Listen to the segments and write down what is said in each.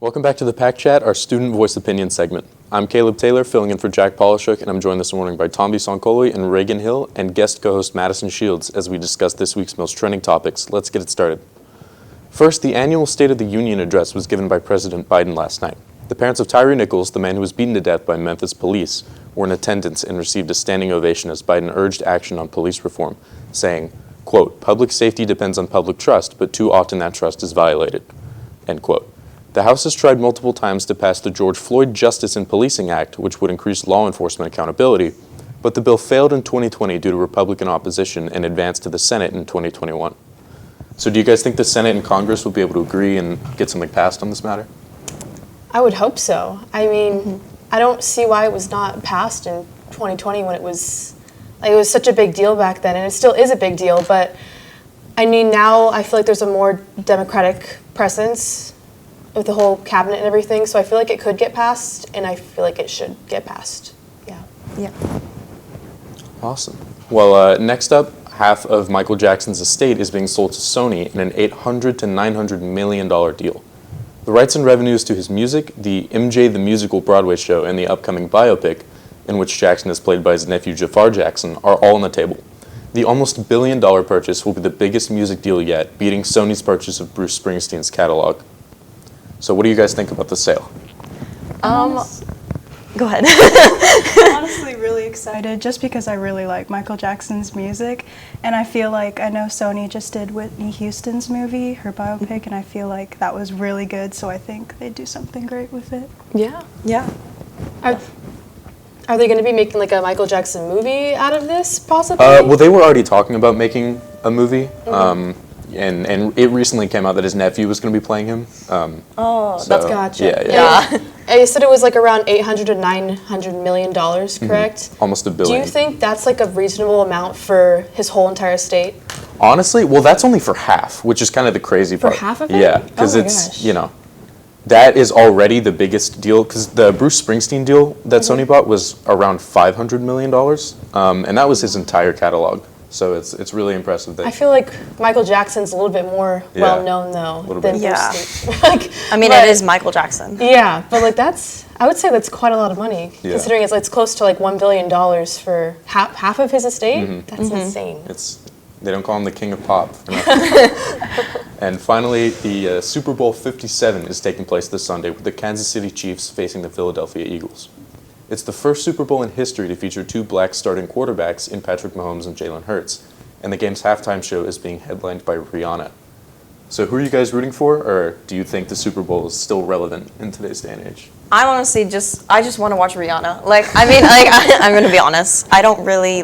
Welcome back to the Packchat, our student voice opinion segment. I'm Caleb Taylor, filling in for Jack Polishuk, and I'm joined this morning by Tomby Sonkoli and Reagan Hill, and guest co-host Madison Shields as we discuss this week's most trending topics. Let's get it started. First, the annual State of the Union address was given by President Biden last night. The parents of Tyree Nichols, the man who was beaten to death by Memphis police, were in attendance and received a standing ovation as Biden urged action on police reform, saying, quote, "Public safety depends on public trust, but too often that trust is violated," end quote. The House has tried multiple times to pass the George Floyd Justice in Policing Act, which would increase law enforcement accountability, but the bill failed in 2020 due to Republican opposition and advanced to the Senate in 2021. So do you guys think the Senate and Congress will be able to agree and get something passed on this matter? I would hope so. I mean, I don't see why it was not passed in 2020 when it was such a big deal back then, and it still is a big deal, but I mean, now I feel like there's a more democratic presence with the whole cabinet and everything, so I feel like it could get passed, and I feel like it should get passed. Yeah. Awesome. Well, next up, half of Michael Jackson's estate is being sold to Sony in an $800 to $900 million deal. The rights and revenues to his music, the MJ the Musical Broadway show, and the upcoming biopic, in which Jackson is played by his nephew Jafar Jackson, are all on the table. The almost $1 billion purchase will be the biggest music deal yet, beating Sony's purchase of Bruce Springsteen's catalog. So what do you guys think about the sale? Go ahead. I'm honestly really excited just because I really like Michael Jackson's music, and I feel like I know Sony just did Whitney Houston's movie, her biopic, and I feel like that was really good, so I think they'd do something great with it. Yeah. Are they going to be making like a Michael Jackson movie out of this, possibly? Well, they were already talking about making a movie, and it recently came out that his nephew was going to be playing him. That's gotcha. Yeah. You said it was like around $800 to $900 million, correct? Almost $1 billion. Do you think that's like a reasonable amount for his whole entire estate? Honestly, well, that's only for half, which is kind of the crazy part. For half of it? Yeah, because Oh my it's, gosh. you know, that is already the biggest deal, because the Bruce Springsteen deal that Sony bought was around $500 million, and that was his entire catalog. So it's really impressive that. I feel like Michael Jackson's a little bit more well-known, though, than bit. Yeah. Bruce Lee. I mean, it is Michael Jackson. Yeah, but like I would say that's quite a lot of money, Yeah. considering it's close to like $1 billion for half of his estate. That's insane. They don't call him the king of pop for nothing. And finally, the Super Bowl 57 is taking place this Sunday with the Kansas City Chiefs facing the Philadelphia Eagles. It's the first Super Bowl in history to feature two black starting quarterbacks in Patrick Mahomes and Jalen Hurts, and the game's halftime show is being headlined by Rihanna. So who are you guys rooting for, or do you think the Super Bowl is still relevant in today's day and age? I honestly I just want to watch Rihanna. I'm going to be honest. I don't really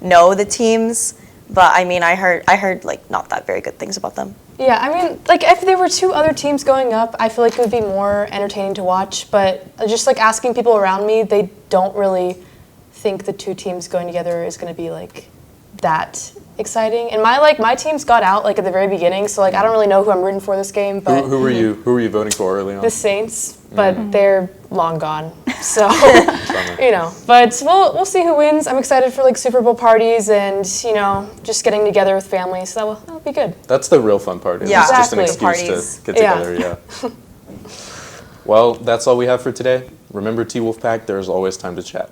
know the teams, but I mean, I heard not that very good things about them. Yeah, I mean, if there were two other teams going up, I feel like it would be more entertaining to watch, but just asking people around me, they don't really think the two teams going together is going to be that exciting. And my teams got out at the very beginning, so I don't really know who I'm rooting for this game, but Who were you voting for early on? the Saints, but they're long gone. So, but we'll see who wins. I'm excited for Super Bowl parties and, just getting together with family, so that'll be good. That's the real fun part. Yeah, it's just an exactly. excuse to get together, yeah. Well, that's all we have for today. Remember T-Wolf Pack, there's always time to chat.